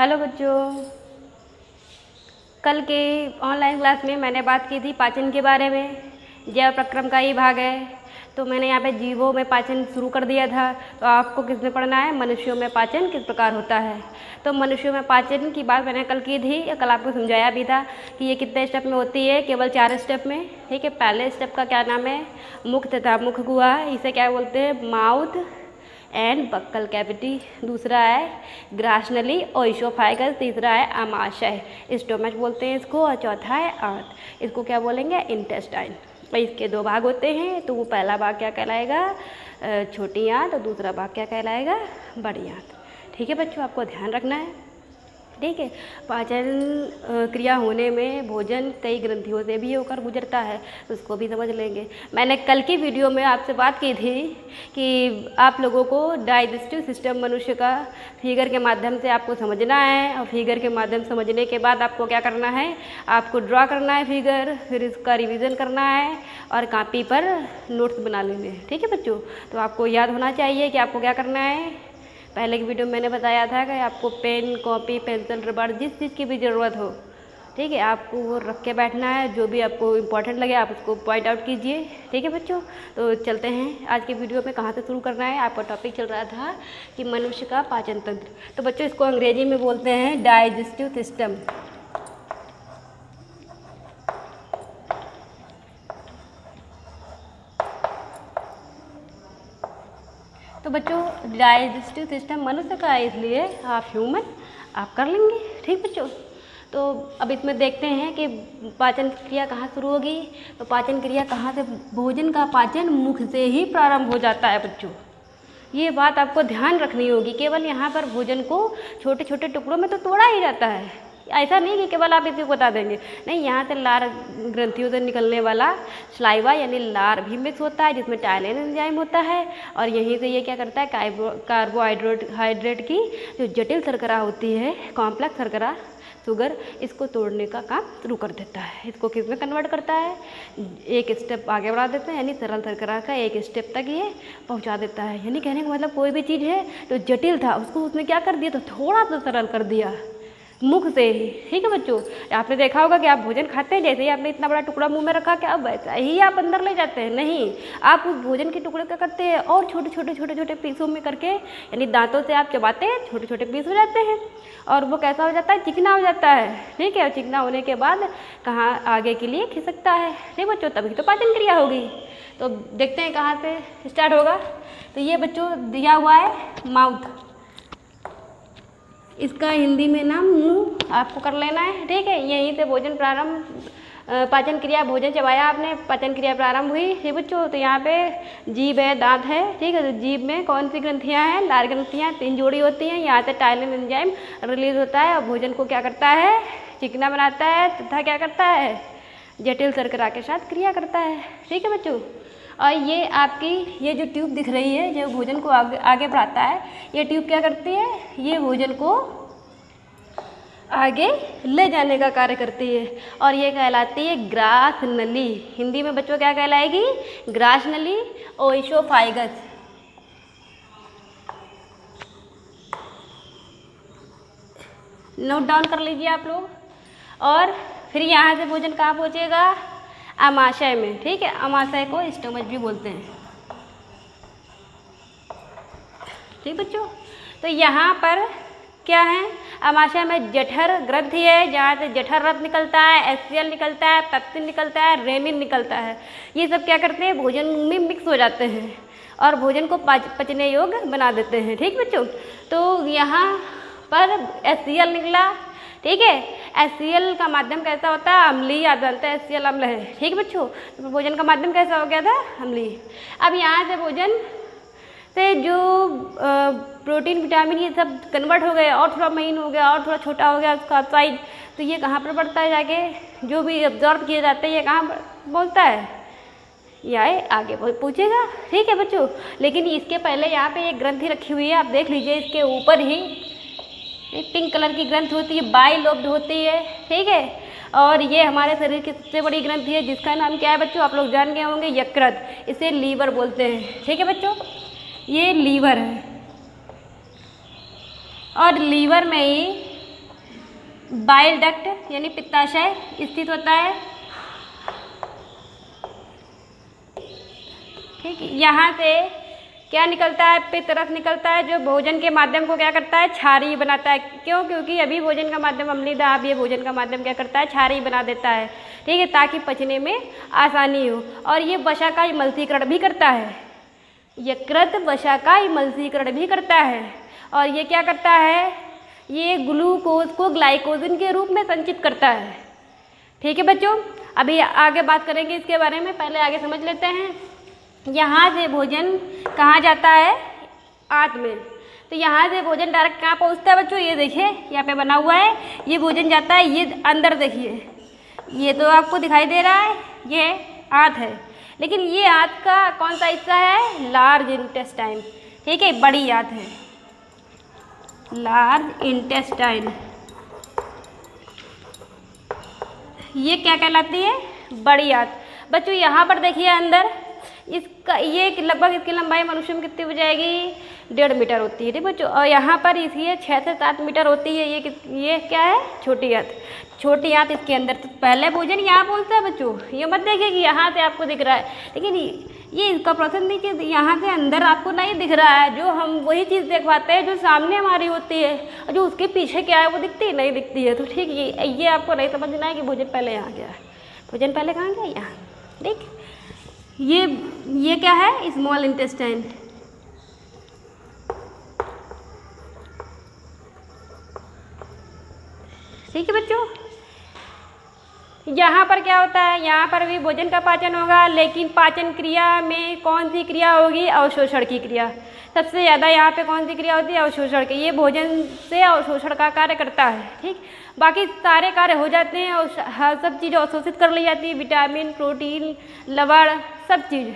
Hello बच्चों, कल के ऑनलाइन क्लास में मैंने बात की थी पाचन के बारे में। जैव प्रक्रम का ही भाग है, तो मैंने यहाँ पे जीवों में पाचन शुरू कर दिया था। तो आपको किस में पढ़ना है, मनुष्यों में पाचन किस प्रकार होता है। तो मनुष्यों में पाचन की बात मैंने कल की थी, या कल आपको समझाया भी था कि ये कितने स्टेप में होती है, केवल 4 स्टेप में। ठीक है, पहले स्टेप का क्या नाम है, मुख तथा मुख गुहा, इसे क्या बोलते हैं, माउथ एंड बक्कल कैविटी। दूसरा है ग्रासनली और इसोफाइगस। तीसरा है आमाशय, स्टोमच बोलते हैं इसको। और चौथा है आंत, इसको क्या बोलेंगे, इंटेस्टाइन। और इसके 2 भाग होते हैं, तो वो पहला भाग क्या कहलाएगा, छोटी आंत, और दूसरा भाग क्या कहलाएगा, बड़ी आंत। ठीक है बच्चों, आपको ध्यान रखना है। ठीक है, पाचन क्रिया होने में भोजन कई ग्रंथियों से भी होकर गुजरता है, तो उसको भी समझ लेंगे। मैंने कल की वीडियो में आपसे बात की थी कि आप लोगों को डाइजेस्टिव सिस्टम मनुष्य का फिगर के माध्यम से आपको समझना है, और फिगर के माध्यम से समझने के बाद आपको क्या करना है, आपको ड्रा करना है फिगर, फिर इसका रिवीजन करना है और कॉपी पर नोट्स बना लेने हैं। ठीक है बच्चों, तो आपको याद होना चाहिए कि आपको क्या करना है। पहले की वीडियो में मैंने बताया था कि आपको पेन, कॉपी, पेंसिल, रबड़, जिस चीज़ की भी ज़रूरत हो, ठीक है, आपको वो रख के बैठना है। जो भी आपको इम्पोर्टेंट लगे आप उसको पॉइंट आउट कीजिए। ठीक है बच्चों, तो चलते हैं आज की वीडियो में। कहाँ से शुरू करना है, आपका टॉपिक चल रहा था कि मनुष्य का पाचन तंत्र। तो बच्चों इसको अंग्रेजी में बोलते हैं डाइजेस्टिव सिस्टम। तो बच्चों डाइजेस्टिव सिस्टम मनुष्य का है, इसलिए आप ह्यूमन आप कर लेंगे। ठीक बच्चों, तो अब इसमें देखते हैं कि पाचन क्रिया कहाँ शुरू होगी। तो पाचन क्रिया कहाँ से, भोजन का पाचन मुख से ही प्रारंभ हो जाता है बच्चों। ये बात आपको ध्यान रखनी होगी। केवल यहाँ पर भोजन को छोटे छोटे टुकड़ों में तो तोड़ा ही जाता है। ऐसा नहीं कि केवल आप इसी को बता देंगे, नहीं, यहाँ से लार ग्रंथियों से निकलने वाला स्लाइवा यानी लार भी मिक्स होता है, जिसमें टाइलिन एंजाइम होता है। और यहीं से ये क्या करता है, कार्बोहाइड्रेट की जो जटिल शर्करा होती है, कॉम्प्लेक्स शर्करा, शुगर, इसको तोड़ने का काम शुरू कर देता है। इसको किस में कन्वर्ट करता है, एक स्टेप आगे बढ़ा देता है, यानी सरल शर्करा का एक स्टेप तक ये पहुंचा देता है। यानी कहने का मतलब कोई भी चीज़ है जो जटिल था उसको उसने क्या कर दिया, तो थोड़ा सा सरल कर दिया मुख से ही। ठीक है बच्चों, आपने देखा होगा कि आप भोजन खाते हैं, जैसे ही आपने इतना बड़ा टुकड़ा मुंह में रखा, क्या अब वैसा ही आप अंदर ले जाते हैं, नहीं, आप उस भोजन के टुकड़े क्या करते हैं, और छोटे छोटे पीसों में करके, यानी दांतों से आप चबाते हैं, छोटे छोटे पीस हो जाते हैं, और वो कैसा हो जाता है, चिकना हो जाता है। ठीक है, और चिकना होने के बाद कहाँ आगे के लिए खिसकता है। ठीक बच्चों, तभी तो पाचन क्रिया होगी। तो देखते हैं कहाँ से स्टार्ट होगा। तो ये बच्चों दिया हुआ है माउथ, इसका हिंदी में नाम मुंह आपको कर लेना है। ठीक है, यहीं से भोजन प्रारंभ, पाचन क्रिया, भोजन चबाया आपने, पाचन क्रिया प्रारंभ हुई। ठीक बच्चों, तो यहाँ पे जीभ है, दांत है। ठीक है, तो जीभ में कौन सी ग्रंथियाँ हैं, लार ग्रंथियाँ 3 जोड़ी होती हैं। यहाँ से टाइलिन एंजाइम रिलीज होता है और भोजन को क्या करता है, चिकना बनाता है, तथा क्या करता है, जटिल शर्करा के साथ क्रिया करता है। ठीक है बच्चों, और ये आपकी ये जो ट्यूब दिख रही है, जो भोजन को आगे बढ़ाता है, ये ट्यूब क्या करती है, ये भोजन को आगे ले जाने का कार्य करती है, और ये कहलाती है ग्रास नली। हिंदी में बच्चों क्या कहलाएगी, ग्रास नली और इसोफाइगस। नोट डाउन कर लीजिए आप लोग। और फिर यहाँ से भोजन कहाँ पहुँचेगा, आमाशय में। ठीक है, आमाशय को स्टोमच भी बोलते हैं। ठीक बच्चों, तो यहाँ पर क्या है, आमाशय में जठर ग्रंथि है, जहाँ से जठर रस निकलता है, एचसीएल निकलता है, पेप्सिन निकलता है, रेनिन निकलता है। ये सब क्या करते हैं, भोजन में मिक्स हो जाते हैं और भोजन को पचने योग्य बना देते हैं। ठीक बच्चों, तो यहाँ पर एचसीएल निकला। ठीक है, एचसीएल का माध्यम कैसा होता है, अम्लीय। आप जानते हैं एचसीएल अम्ल है। ठीक बच्चों, तो भोजन का माध्यम कैसा हो गया था, अम्लीय। अब यहाँ से भोजन से जो प्रोटीन, विटामिन, ये सब कन्वर्ट हो गए, और थोड़ा महीन हो गया, और थोड़ा छोटा हो गया उसका साइज, तो ये कहाँ पर बढ़ता है, जाके जो भी ऑब्जर्व किए जाते हैं ये कहाँ बोलता है, या आगे पूछेगा। ठीक है बच्चों, लेकिन इसके पहले यहाँ पे एक ग्रंथि रखी हुई है, आप देख लीजिए, इसके ऊपर ही एक पिंक कलर की ग्रंथि होती है, बाइलोब्ड होती है। ठीक है, और ये हमारे शरीर की सबसे बड़ी ग्रंथि है, जिसका नाम क्या है बच्चों, आप लोग जान गए होंगे, यकृत। इसे लीवर बोलते हैं। ठीक है बच्चों, ये लीवर है, और लीवर में ही बाइल डक्ट यानी पित्ताशय स्थित होता है। ठीक, यहाँ से क्या निकलता है, पित्त रस निकलता है जो भोजन के माध्यम को क्या करता है, क्षारीय बनाता है। क्यों? क्योंकि अभी भोजन का माध्यम अम्लीय दाब, ये भोजन का माध्यम क्या करता है, क्षारीय बना देता है। ठीक है, ताकि पचने में आसानी हो। और ये वसा का मलसीकरण भी करता है, यकृत वसा का मलसीकरण भी करता है। और ये क्या करता है, ये ग्लूकोज को ग्लाइकोजन के रूप में संचित करता है। ठीक है बच्चों, अभी आगे बात करेंगे इसके बारे में, पहले आगे समझ लेते हैं। यहाँ से भोजन कहाँ जाता है, आंत में। तो यहाँ से भोजन डायरेक्ट कहाँ पहुँचता है बच्चों, ये देखिए यहाँ पे बना हुआ है, ये भोजन जाता है, ये अंदर देखिए, ये तो आपको दिखाई दे रहा है, ये आंत है। लेकिन ये आंत का कौन सा हिस्सा है, लार्ज इंटेस्टाइन। ठीक है, बड़ी आंत है, लार्ज इंटेस्टाइन। ये क्या कहलाती है, बड़ी आंत। बच्चों यहाँ पर देखिए अंदर, इसका ये लगभग इसकी लंबाई मनुष्य में कितनी हो जाएगी, 1.5 मीटर होती है। ठीक बच्चों, और यहाँ पर इसकी 6 से 7 मीटर होती है। ये क्या है, छोटी आंत। छोटी आंत इसके अंदर, तो पहले भोजन यहाँ पहुँचता है बच्चों। ये मत देखिए कि यहाँ से आपको दिख रहा है, लेकिन ये इसका प्रोसेस नीचे यहाँ से अंदर आपको नहीं दिख रहा है। जो हम वही चीज़ देख पाते हैं जो सामने हमारी होती है, और जो उसके पीछे क्या है वो दिखती है, नहीं दिखती है। तो ठीक, ये आपको नहीं समझना है कि भोजन पहले यहाँ गया है, भोजन पहले कहाँ गया, यहाँ। ठीक, ये क्या है, स्मॉल इंटेस्टाइन। ठीक है बच्चों, यहाँ पर क्या होता है, यहाँ पर भी भोजन का पाचन होगा, लेकिन पाचन क्रिया में कौन सी क्रिया होगी, अवशोषण की क्रिया। सबसे ज़्यादा यहाँ पे कौन सी क्रिया होती है, अवशोषण की। ये भोजन से अवशोषण का कार्य करता है। ठीक, बाकी सारे कार्य हो जाते हैं और सब चीज़ अवशोषित कर ली जाती है, विटामिन, प्रोटीन, लवण, सब चीज़।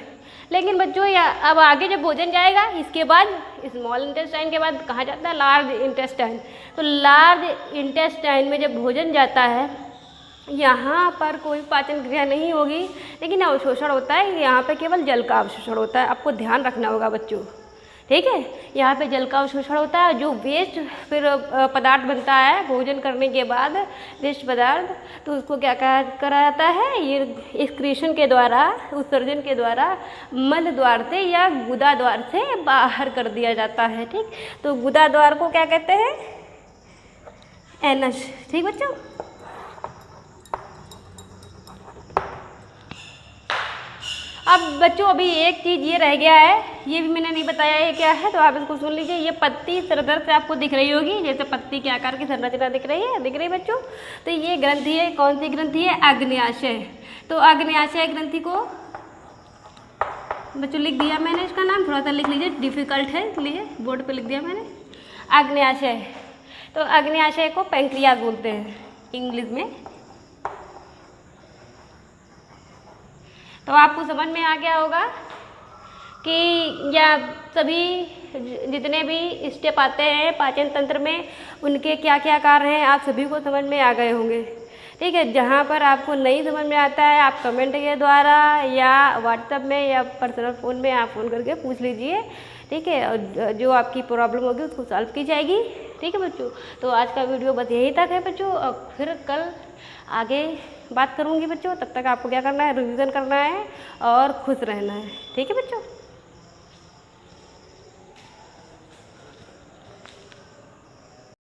लेकिन बच्चों अब आगे जब भोजन जाएगा, इसके बाद स्मॉल इंटेस्टाइन के बाद कहाँ जाता है, लार्ज इंटेस्टाइन। तो लार्ज इंटेस्टाइन में जब भोजन जाता है, यहाँ पर कोई पाचन क्रिया नहीं होगी, लेकिन अवशोषण होता है। यहाँ पे केवल जल का अवशोषण होता है, आपको ध्यान रखना होगा बच्चों। ठीक है, यहाँ पे जल का अवशोषण होता है। जो वेस्ट फिर पदार्थ बनता है भोजन करने के बाद, वेस्ट पदार्थ, तो उसको क्या करा जाता है, ये एक्सक्रीशन के द्वारा, उत्सर्जन के द्वारा मल द्वार से या गुदा द्वार से बाहर कर दिया जाता है। ठीक, तो गुदा द्वार को क्या कहते हैं, एनस। ठीक बच्चों, अब बच्चों अभी एक चीज़ ये रह गया है, ये भी मैंने नहीं बताया ये क्या है, तो आप इसको सुन लीजिए। ये पत्ती सरदर से आपको दिख रही होगी, जैसे पत्ती के आकार की संरचना दिख रही है, दिख रही है बच्चों। तो ये ग्रंथि है, कौन सी ग्रंथि है, आग्नेयाशय। तो आग्नेयाशय ग्रंथि को बच्चों लिख दिया मैंने, इसका नाम थोड़ा सा लिख लीजिए, डिफिकल्ट है इसलिए बोर्ड पर लिख दिया मैंने, आग्नेयाशय। तो आग्नेयाशय को पैंक्रियाज बोलते हैं इंग्लिश में। तो आपको समझ में आ गया होगा कि या सभी जितने भी स्टेप आते हैं पाचन तंत्र में, उनके क्या क्या कार्य हैं, आप सभी को समझ में आ गए होंगे। ठीक है, जहाँ पर आपको नहीं समझ में आता है, आप कमेंट के द्वारा या व्हाट्सएप में या पर्सनल फ़ोन में आप फ़ोन करके पूछ लीजिए। ठीक है, और जो आपकी प्रॉब्लम होगी उसको सॉल्व की जाएगी। ठीक है बच्चों, तो आज का वीडियो बस यही तक है बच्चों, और फिर कल आगे बात करूँगी बच्चों। तब तक आपको क्या करना है, रिवीजन करना है और खुश रहना है। ठीक है बच्चों।